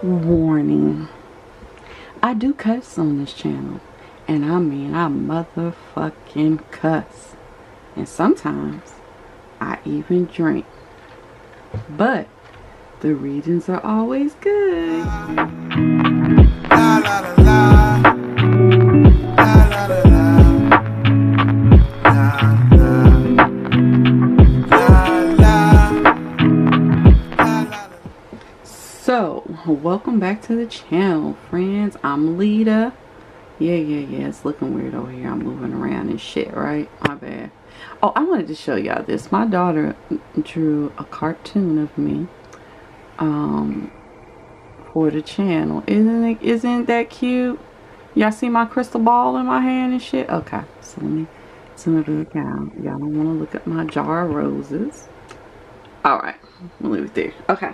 Warning. I do cuss on this channel. And I mean I motherfucking cuss. And sometimes I even drink. But the readings are always good. La, la, la, la. La, la, la, la. So, welcome back to the channel, friends. I'm Lita. Yeah, it's looking weird over here. I'm moving around and shit, right? My bad. Oh, I wanted to show y'all this. My daughter drew a cartoon of me for the channel. Isn't that cute? Y'all see my crystal ball in my hand and shit? Okay, so let me look out. Y'all don't want to look at my jar of roses. Alright, we'll leave it there. Okay.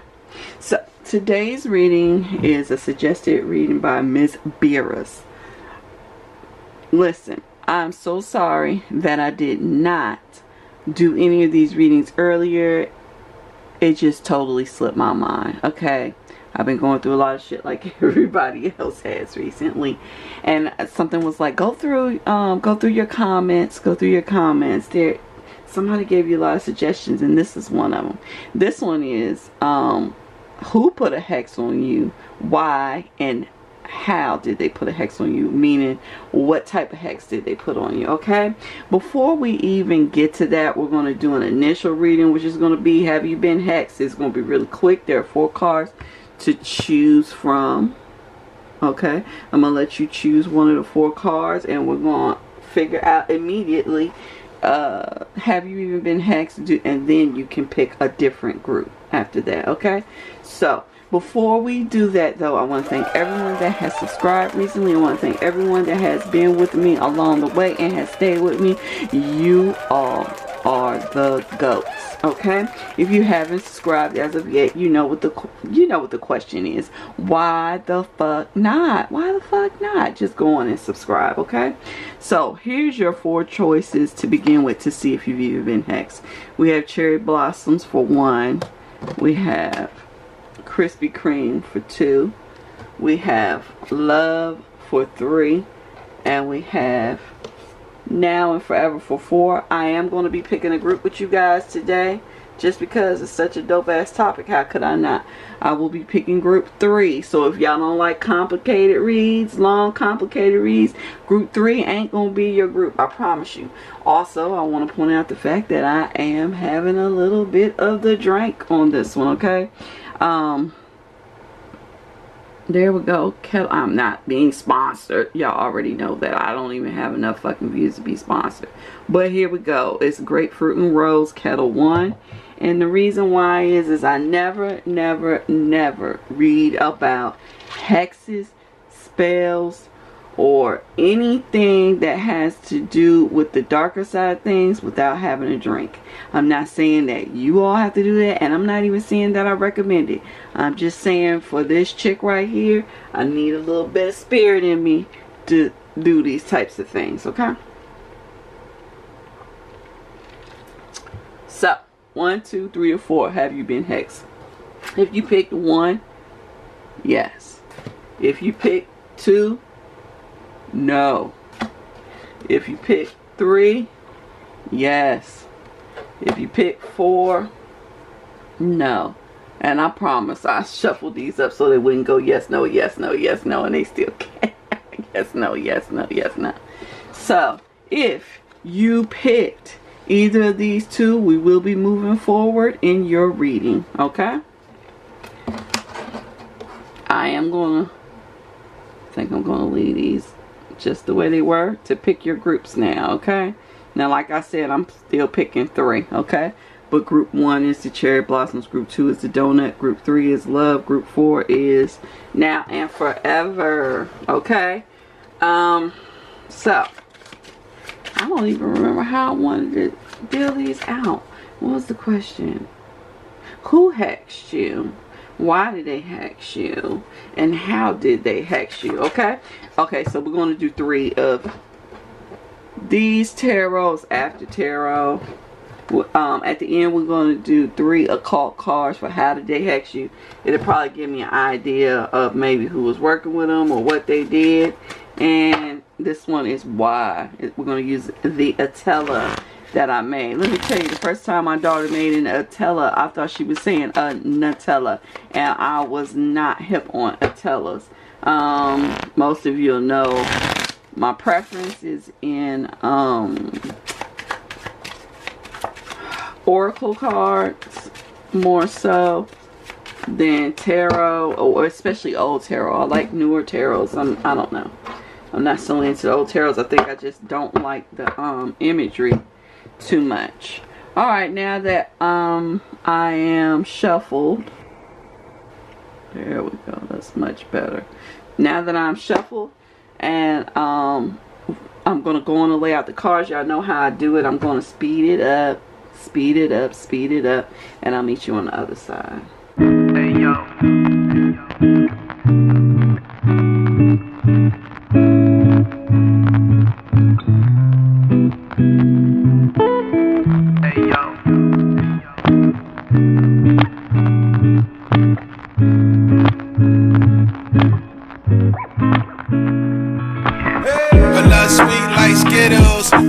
So, today's reading is a suggested reading by Miss Beerus. Listen, I'm so sorry that I did not do any of these readings earlier. It just totally slipped my mind, okay? I've been going through a lot of shit like everybody else has recently. And something was like, go through your comments. There, somebody gave you a lot of suggestions, and this is one of them. This one is, who put a hex on you, why, and how did they put a hex on you, meaning what type of hex did they put on you, okay? Before we even get to that, we're going to do an initial reading, which is going to be, have you been hexed? It's going to be really quick. There are 4 cards to choose from, okay? I'm going to let you choose one of the 4 cards, and we're going to figure out immediately, have you even been hexed, and then you can pick a different group after that, okay? So before we do that, though, I want to thank everyone that has subscribed recently. I want to thank everyone that has been with me along the way and has stayed with me. You all are the GOATs, okay? If you haven't subscribed as of yet, you know what the question is. Why the fuck not? Why the fuck not? Just go on and subscribe, okay? So here's your 4 choices to begin with to see if you've even been hexed. We have cherry blossoms for 1. We have Krispy Kreme for 2. We have love for 3. And we have now and forever for 4. I am going to be picking a group with you guys today, just because it's such a dope ass topic. How could I not? I will be picking group 3. So if y'all don't like complicated reads, long complicated reads, group 3 ain't gonna be your group, I promise you. Also, I want to point out the fact that I am having a little bit of the drink on this one, okay? There we go. I'm not being sponsored. Y'all already know that. I don't even have enough fucking views to be sponsored. But here we go. It's Grapefruit and Rose Kettle 1. And the reason why is I never read about hexes, spells, or anything that has to do with the darker side of things without having a drink. I'm not saying that you all have to do that, and I'm not even saying that I recommend it. I'm just saying for this chick right here, I need a little bit of spirit in me to do these types of things, okay? So, 1, 2, 3, or 4, have you been hexed? If you picked 1, yes. If you picked 2, no. If you pick 3, yes. If you pick 4, no. And I promise I shuffled these up so they wouldn't go yes, no, yes, no, yes, no, and they still can't. Yes, no, yes, no, yes, no. So, if you picked either of these 2, we will be moving forward in your reading, okay? I'm gonna leave these just the way they were to pick your groups now, okay? Now, like I said, I'm still picking 3, okay? But group 1 is the cherry blossoms, group 2 is the donut, group 3 is love, group 4 is now and forever, okay? So I don't even remember how I wanted to deal these out. What was the question? Who hexed you? Why did they hex you? And how did they hex you? Okay? Okay, so we're going to do 3 of these tarots after tarot. At the end, we're going to do 3 occult cards for how did they hex you. It'll probably give me an idea of maybe who was working with them or what they did. And this one is why. We're going to use the Atella that I made. Let me tell you, the first time my daughter made an Atella, I thought she was saying a Nutella, and I was not hip on Atellas. Most of you know my preference is in oracle cards more so than tarot, or especially old tarot. I like newer tarots. I don't know. I'm not so into the old tarots. I think I just don't like the imagery too much. Alright, now that I am shuffled, there we go, that's much better. Now that I'm shuffled and I'm gonna go on and lay out the cards. Y'all know how I do it. I'm gonna speed it up, speed it up, speed it up, and I'll meet you on the other side. Hey yo.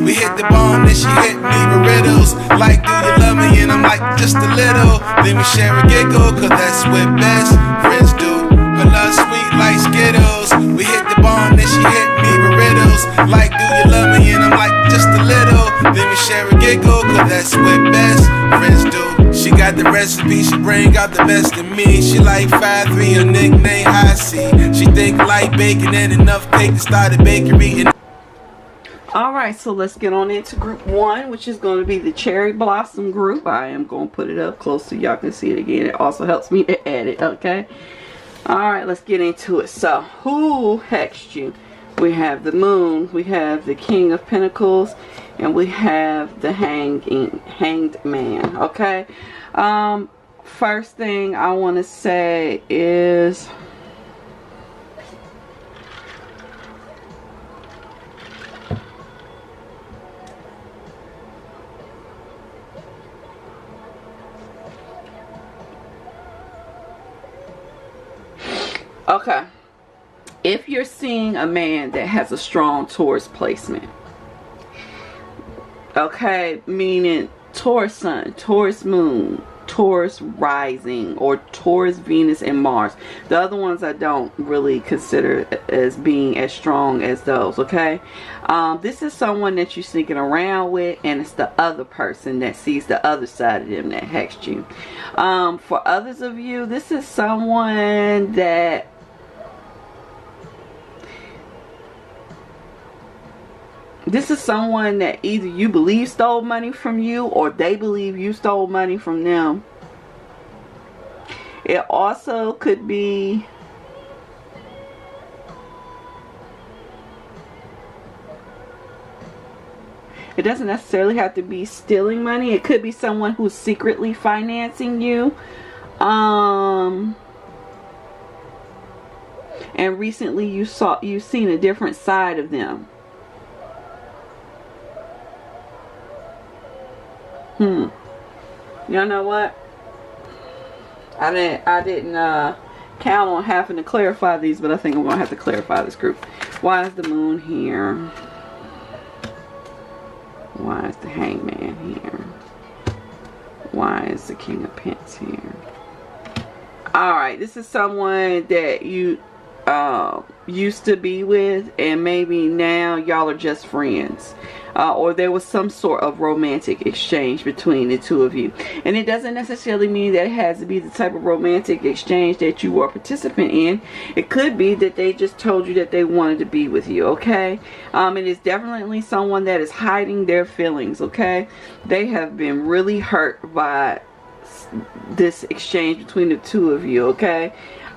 We hit the bomb, then she hit me with riddles. Like, do you love me? And I'm like, just a little. Then we share a giggle, cause that's what best friends do. Her love sweet like Skittles. We hit the bomb, then she hit me with riddles. Like, do you love me? And I'm like, just a little. Then we share a giggle, cause that's what best friends do. She got the recipe, she bring out the best in me. She like 5'3", her nickname High C. She think like bacon and enough cake to start a bakery. Alright, so let's get on into group 1, which is going to be the Cherry Blossom group. I am going to put it up close so y'all can see it again. It also helps me to edit, okay? Alright, let's get into it. So, who hexed you? We have the Moon, we have the King of Pentacles, and we have the Hanged Man, okay? First thing I want to say is... okay, if you're seeing a man that has a strong Taurus placement, okay, meaning Taurus Sun, Taurus Moon, Taurus Rising, or Taurus Venus and Mars. The other ones I don't really consider as being as strong as those, okay? This is someone that you're sneaking around with, and it's the other person that sees the other side of them that hexed you. For others of you, this is someone that either you believe stole money from you, or they believe you stole money from them. It also could be it doesn't necessarily have to be stealing money. It could be someone who's secretly financing you. And recently you've seen a different side of them. Y'all know what? I didn't count on having to clarify these, but I think I'm gonna have to clarify this group. Why is the Moon here? Why is the Hangman here? Why is the King of Pentacles here? Alright, this is someone that you used to be with, and maybe now y'all are just friends. Or there was some sort of romantic exchange between the two of you. And it doesn't necessarily mean that it has to be the type of romantic exchange that you were a participant in. It could be that they just told you that they wanted to be with you, okay? It is definitely someone that is hiding their feelings, okay? They have been really hurt by this exchange between the two of you, okay?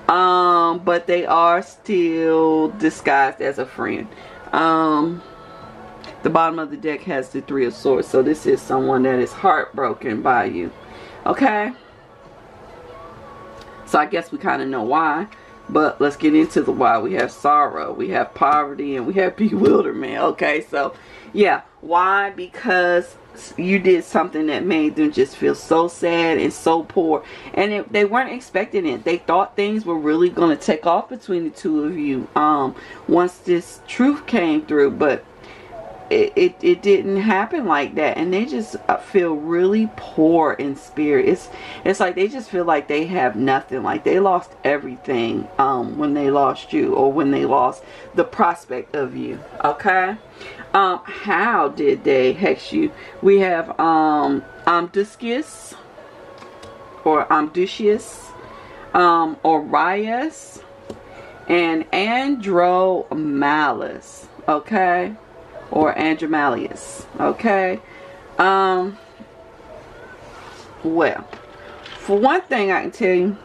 But they are still disguised as a friend. The bottom of the deck has the Three of Swords. So this is someone that is heartbroken by you. Okay? So I guess we kind of know why. But let's get into the why. We have sorrow, we have poverty, and we have bewilderment. Okay? So, yeah. Why? Because you did something that made them just feel so sad and so poor, and they weren't expecting it. They thought things were really going to take off between the two of you once this truth came through, but it didn't happen like that, and they just feel really poor in spirit. It's like they just feel like they have nothing, like they lost everything when they lost you, or when they lost the prospect of you. Okay. How did they hex you? We have Amduscius, or Amducius, Orias, and Andromalus. Okay. Or Andromalius. Okay. Well, for one thing I can tell you,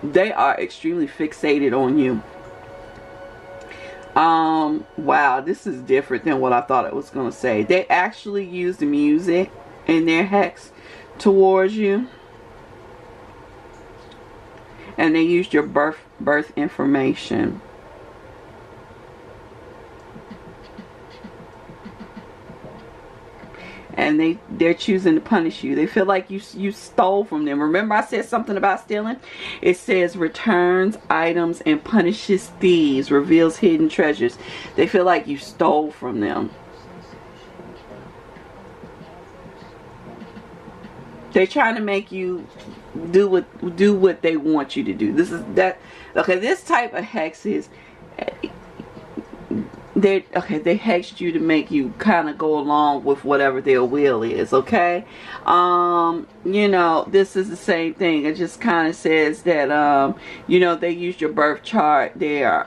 they are extremely fixated on you. Wow, this is different than what I thought it was going to say. They actually use the music in their hex towards you. And they used your birth information. And they're choosing to punish you. They feel like you stole from them. Remember I said something about stealing? It says returns items and punishes thieves, reveals hidden treasures. They feel like you stole from them. They're trying to make you do what they want you to do. This is that. Okay, this type of hex is they hexed you to make you kind of go along with whatever their will is. Okay, you know, this is the same thing. It just kind of says that you know, they used your birth chart there.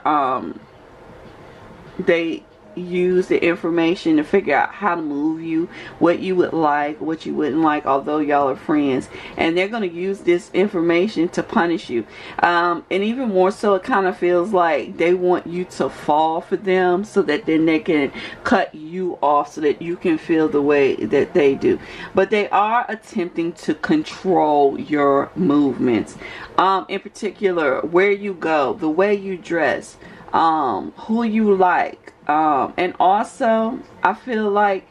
They use the information to figure out how to move you, what you would like, what you wouldn't like, although y'all are friends, and they're going to use this information to punish you. And even more so, it kind of feels like they want you to fall for them, so that then they can cut you off, so that you can feel the way that they do. But they are attempting to control your movements, in particular where you go, the way you dress, who you like. And also, I kind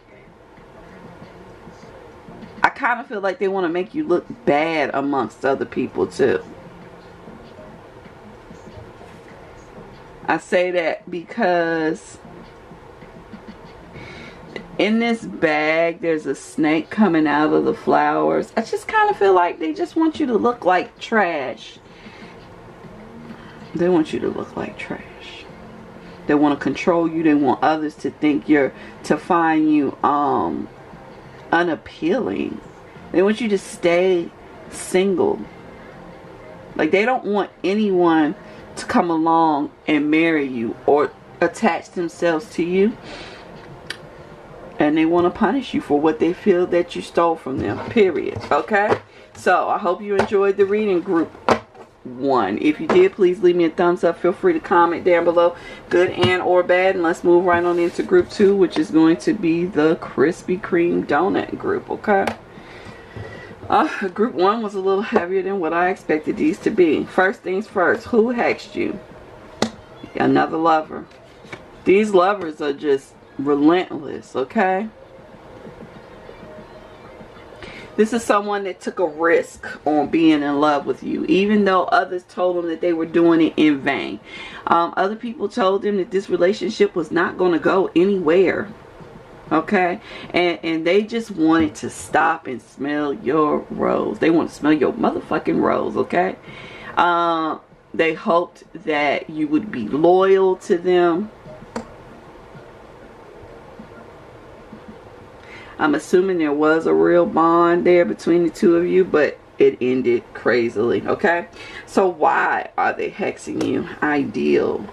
of feel like they want to make you look bad amongst other people too. I say that because in this bag there's a snake coming out of the flowers. I just kind of feel like they just want you to look like trash. They want you to look like trash. They want to control you. They want others to think to find you unappealing. They want you to stay single. Like, they don't want anyone to come along and marry you or attach themselves to you. And they want to punish you for what they feel that you stole from them. Period. Okay? So, I hope you enjoyed the reading, group 1. If you did, please leave me a thumbs up. Feel free to comment down below, good and or bad, and let's move right on into group 2, which is going to be the Krispy Kreme donut group. Okay, group 1 was a little heavier than what I expected these to be. First things first, who hexed you? Another lover. These lovers are just relentless. Okay, this is someone that took a risk on being in love with you, even though others told them that they were doing it in vain. Other people told them that this relationship was not going to go anywhere. Okay? And they just wanted to stop and smell your rose. They want to smell your motherfucking rose. Okay? They hoped that you would be loyal to them. I'm assuming there was a real bond there between the two of you, but it ended crazily. Okay, so why are they hexing you? Ideal,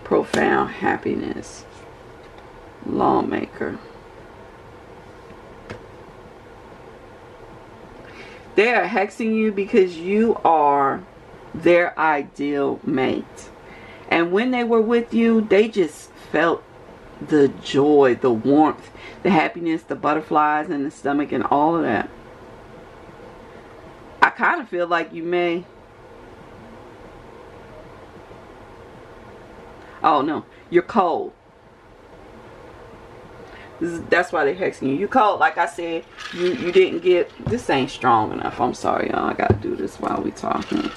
profound happiness, lawmaker. They are hexing you because you are their ideal mate, and when they were with you, they just felt the joy, the warmth, the happiness, the butterflies in the stomach, and all of that. I kind of feel like you may Oh no, you're cold. That's why they're hexing you. You cold. Like I said, you didn't get, this ain't strong enough. I'm sorry, y'all. I gotta do this while we talking.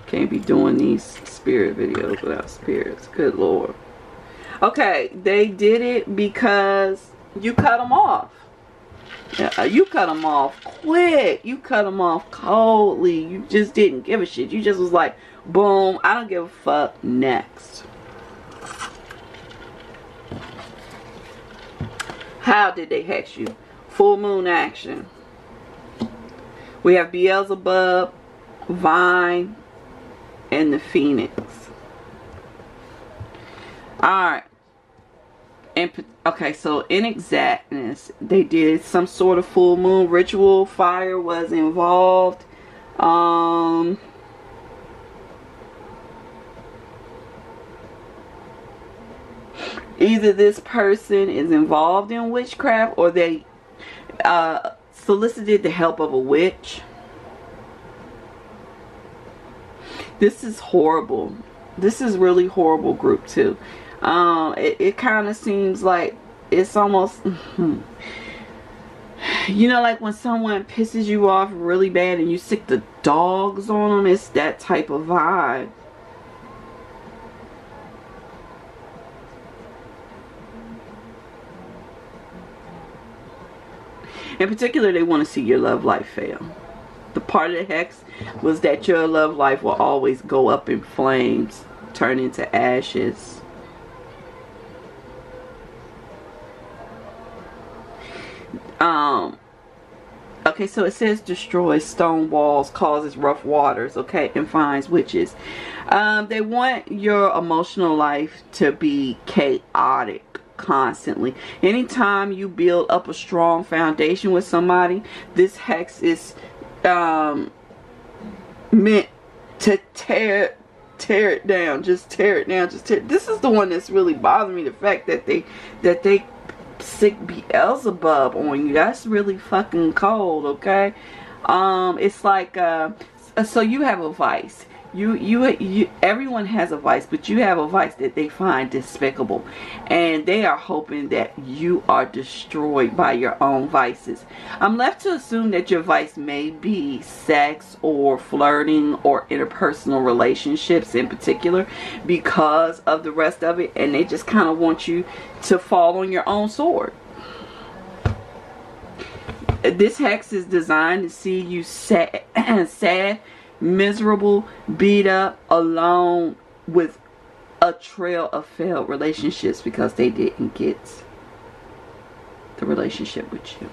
Can't be doing these spirit videos without spirits. Good Lord. Okay, they did it because you cut them off. Yeah, you cut them off quick. You cut them off coldly. You just didn't give a shit. You just was like, boom, I don't give a fuck, next. How did they hex you? Full moon action. We have Beelzebub, Vine, and the Phoenix. Alright. Okay, so in exactness, they did some sort of full moon ritual. Fire was involved. Either this person is involved in witchcraft or they solicited the help of a witch. This is horrible. This is really horrible group too. It kind of seems like it's almost, you know, like when someone pisses you off really bad and you sick the dogs on them. It's that type of vibe. In particular, they want to see your love life fail. The part of the hex was that your love life will always go up in flames, turn into ashes. Okay, so it says destroys stone walls, causes rough waters, okay, and finds witches. They want your emotional life to be chaotic constantly. Anytime you build up a strong foundation with somebody, this hex is meant to tear it down. Just tear it down. This is the one that's really bothering me, the fact that they sick Beelzebub on you. That's really fucking cold, okay? It's like so you have a vice. You everyone has a vice, but you have a vice that they find despicable, and they are hoping that you are destroyed by your own vices. I'm left to assume that your vice may be sex or flirting or interpersonal relationships in particular, because of the rest of it, and they just kind of want you to fall on your own sword. This hex is designed to see you sad, miserable, beat up, alone, with a trail of failed relationships because they didn't get the relationship with you.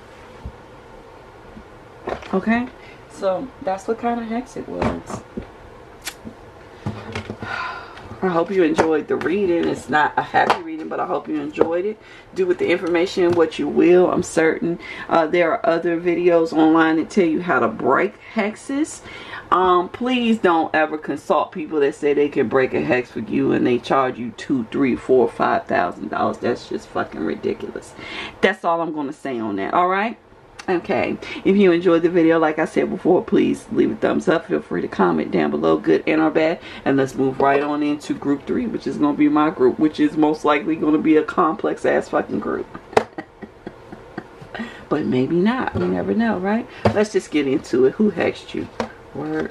Okay, so that's what kind of hex it was. I hope you enjoyed the reading. It's not a happy reading, but I hope you enjoyed it. Do with the information what you will. I'm certain there are other videos online that tell you how to break hexes. Please don't ever consult people that say they can break a hex for you and they charge you $2,000, $3,000, $4,000, $5,000. That's just fucking ridiculous. That's all I'm going to say on that. All right. Okay, if you enjoyed the video, like I said before, please leave a thumbs up. Feel free to comment down below, good and or bad. And let's move right on into group 3, which is going to be my group, which is most likely going to be a complex ass fucking group. But maybe not. You never know, right? Let's just get into it. Who hexed you? Word.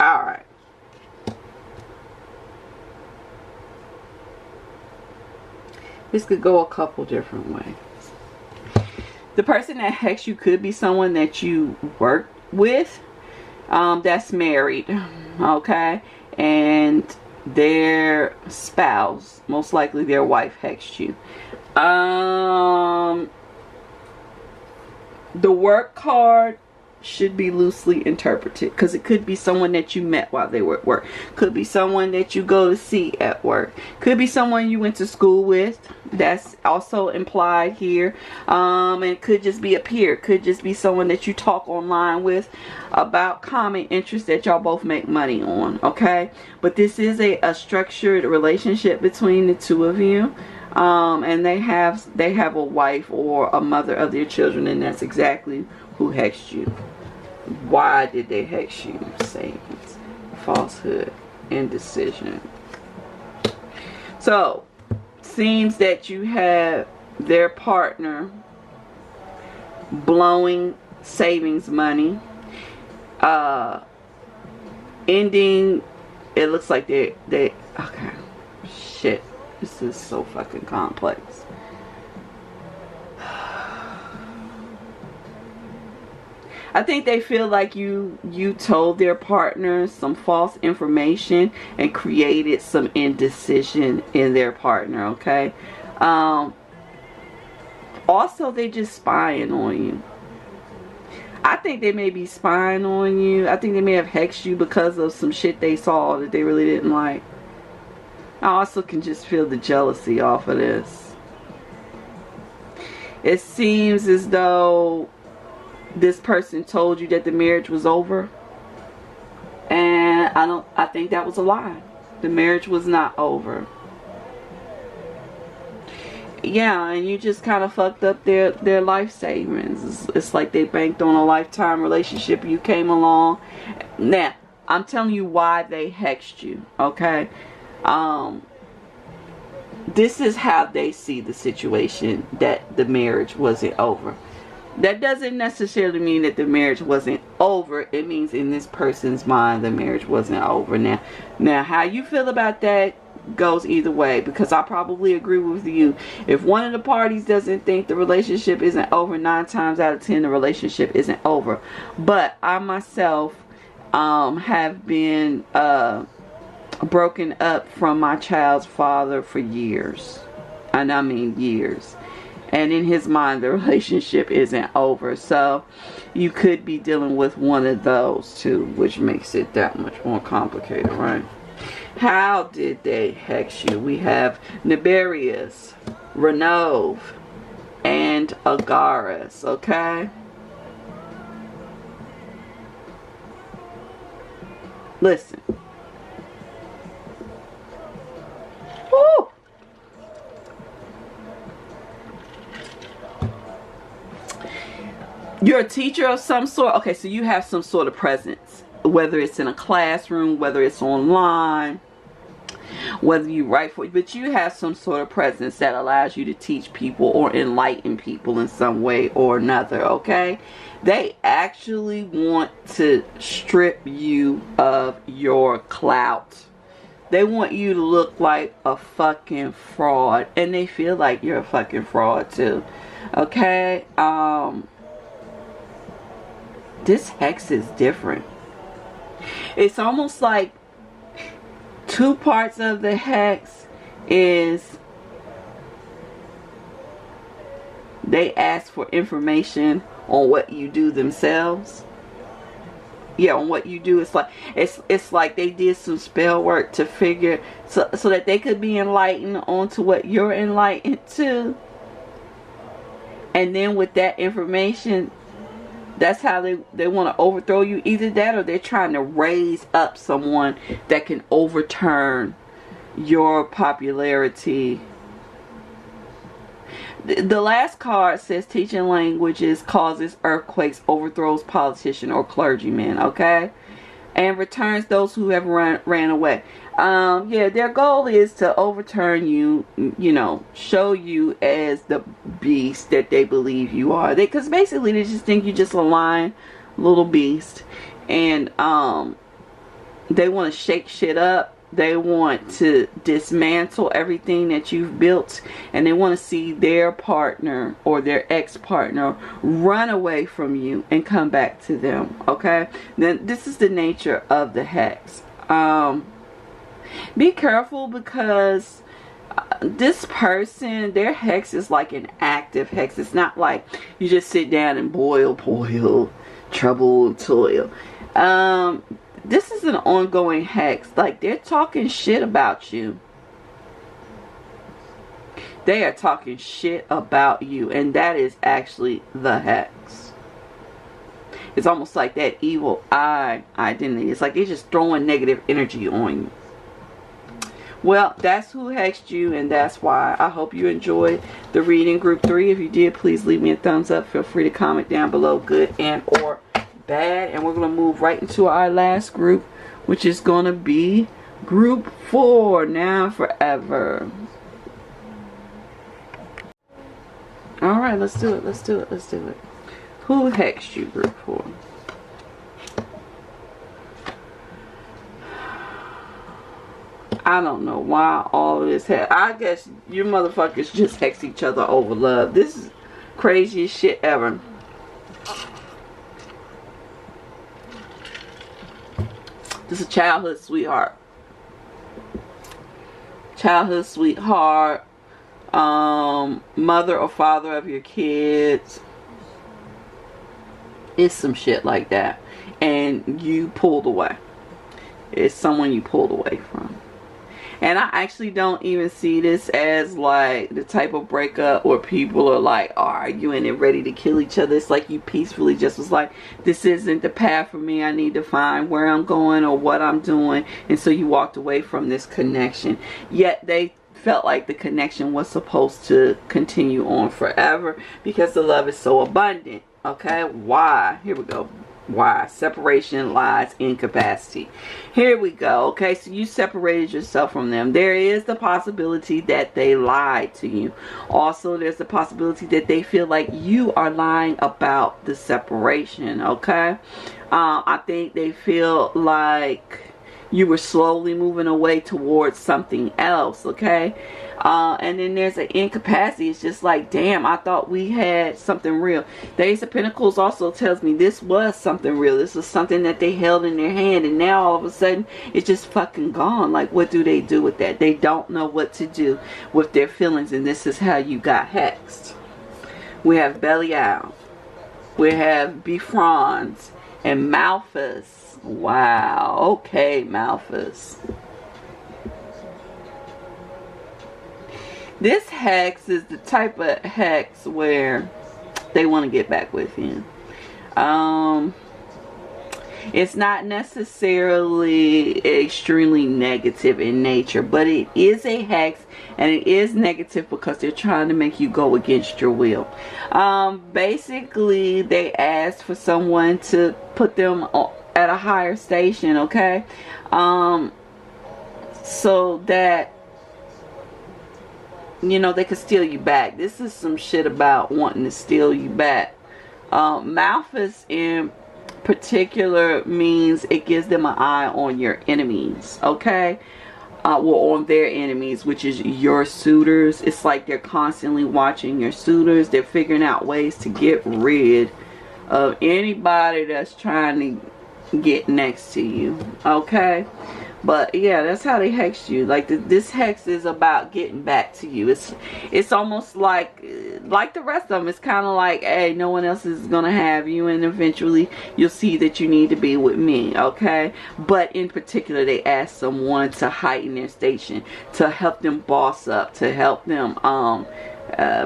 Alright. This could go a couple different ways. The person that hexed you could be someone that you work with that's married, okay, and their spouse, most likely their wife, hexed you. The work card should be loosely interpreted, because it could be someone that you met while they were at work, could be someone that you go to see at work, could be someone you went to school with. That's also implied here. And it could just be a peer, could just be someone that you talk online with about common interests that y'all both make money on, okay? But this is a structured relationship between the two of you. And they have a wife or a mother of their children, and that's exactly who hexed you. Why did they hex you? Sayings, falsehood, indecision. So, seems that you have their partner blowing savings money, ending, it looks like they okay, shit, this is so fucking complex. I think they feel like you told their partner some false information and created some indecision in their partner, okay? Also, they just spying on you. I think they may be spying on you. I think they may have hexed you because of some shit they saw that they really didn't like. I also can just feel the jealousy off of this. It seems as though this person told you that the marriage was over, and I think that was a lie. The marriage was not over. Yeah, and you just kind of fucked up their life savings. It's like they banked on a lifetime relationship. You came along. Now, I'm telling you why they hexed you, okay? This is how they see the situation, that the marriage wasn't over. That doesn't necessarily mean that the marriage wasn't over. It means in this person's mind the marriage wasn't over. Now how you feel about that goes either way, because I probably agree with you. If one of the parties doesn't think the relationship isn't over, 9 times out of 10 the relationship isn't over. But I myself have been broken up from my child's father for years, and I mean years. And in his mind, the relationship isn't over. So you could be dealing with one of those two, which makes it that much more complicated, right? How did they hex you? We have Niberius, Renov, and Agaris, okay? Listen. Woo! You're a teacher of some sort. Okay, so you have some sort of presence, whether it's in a classroom, whether it's online, whether you write for, but you have some sort of presence that allows you to teach people or enlighten people in some way or another, okay? They actually want to strip you of your clout. They want you to look like a fucking fraud, and they feel like you're a fucking fraud too, okay? This hex is different. It's almost like 2 parts of the hex is they ask for information on what you do themselves. Yeah, on what you do. It's like they did some spell work to figure so that they could be enlightened onto what you're enlightened to. And then with that information, that's how they want to overthrow you. Either that, or they're trying to raise up someone that can overturn your popularity. The last card says teaching languages causes earthquakes, overthrows politician or clergyman, okay? And returns those who have ran away. Yeah, their goal is to overturn you, you know, show you as the beast that they believe you are. Because basically they just think you're just a lying little beast. And they want to shake shit up. They want to dismantle everything that you've built, and they want to see their partner or their ex-partner run away from you and come back to them, okay? Then this is the nature of the hex. Be careful, because this person, their hex is like an active hex. It's not like you just sit down and boil, trouble, toil. This is an ongoing hex. Like, they're talking shit about you. They are talking shit about you. And that is actually the hex. It's almost like that evil eye identity. It's like they're just throwing negative energy on you. Well, that's who hexed you, and that's why. I hope you enjoyed the reading, group 3. If you did, please leave me a thumbs up. Feel free to comment down below, good and or bad. And we're going to move right into our last group, which is going to be Group 4, now and forever. Alright, let's do it. Let's do it. Let's do it. Who hexed you, group 4? I don't know why all of this I guess you motherfuckers just hex each other over love. This is craziest shit ever. This is a childhood sweetheart. Childhood sweetheart. Mother or father of your kids. It's some shit like that. And you pulled away. It's someone you pulled away from. And I actually don't even see this as like the type of breakup where people are like arguing and ready to kill each other. It's like you peacefully just was like, this isn't the path for me. I need to find where I'm going or what I'm doing. And so you walked away from this connection. Yet they felt like the connection was supposed to continue on forever because the love is so abundant. Okay, why? Here we go. Why? Separation, lies, incapacity. Here we go. Okay, so you separated yourself from them. There is the possibility that they lied to you. Also, there's the possibility that they feel like you are lying about the separation. Okay, I think they feel like you were slowly moving away towards something else. Okay, and then there's an incapacity. It's just like, damn, I thought we had something real. The Ace of Pentacles also tells me this was something real. This was something that they held in their hand, and now all of a sudden it's just fucking gone. Like, what do they do with that? They don't know what to do with their feelings, and this is how you got hexed. We have Belial, we have Befrons, and Malphus. Wow. Okay, Malphus. This hex is the type of hex where they want to get back with you. It's not necessarily extremely negative in nature, but it is a hex, and it is negative because they're trying to make you go against your will. Basically, they ask for someone to put them at a higher station, okay? So that, you know, they could steal you back. This is some shit about wanting to steal you back. Malphus in particular means it gives them an eye on your enemies, okay? Well, on their enemies, which is your suitors. It's like they're constantly watching your suitors. They're figuring out ways to get rid of anybody that's trying to get next to you, okay? But yeah, that's how they hex you. Like this hex is about getting back to you. It's almost like the rest of them. It's kind of like, hey, no one else is gonna have you, and eventually you'll see that you need to be with me, okay? But in particular, they ask someone to heighten their station, to help them boss up, to help them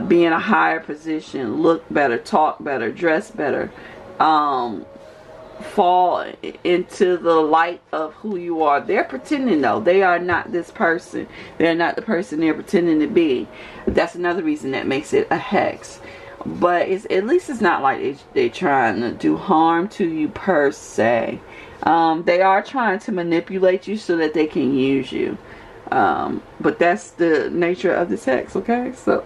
be in a higher position, look better, talk better, dress better, fall into the light of who you are. They're pretending though. They are not this person. They're not the person they're pretending to be. That's another reason that makes it a hex. But at least it's not like they're trying to do harm to you per se. They are trying to manipulate you so that they can use you. But that's the nature of this hex, okay? So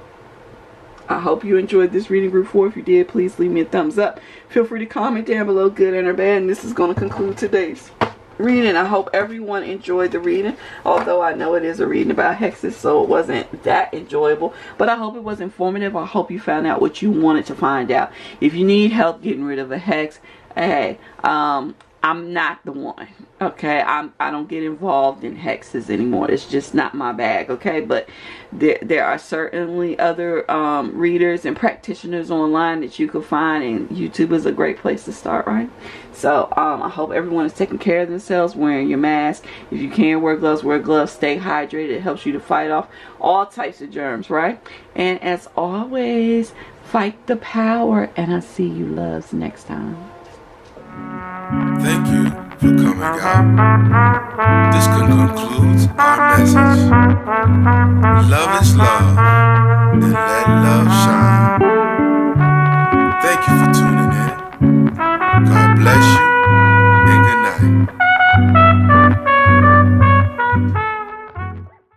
I hope you enjoyed this reading, group 4. If you did, please leave me a thumbs up. Feel free to comment down below, good and or bad. And this is going to conclude today's reading. I hope everyone enjoyed the reading. Although I know it is a reading about hexes, so it wasn't that enjoyable. But I hope it was informative. I hope you found out what you wanted to find out. If you need help getting rid of a hex, hey, I'm not the one, okay? I don't get involved in hexes anymore. It's just not my bag, okay? But there are certainly other readers and practitioners online that you can find, and YouTube is a great place to start, right? So I hope everyone is taking care of themselves, wearing your mask. If you can wear gloves, wear gloves. Stay hydrated. It helps you to fight off all types of germs, right? And as always, fight the power, and I'll see you loves next time. Thank you for coming out. This concludes our message. Love is love.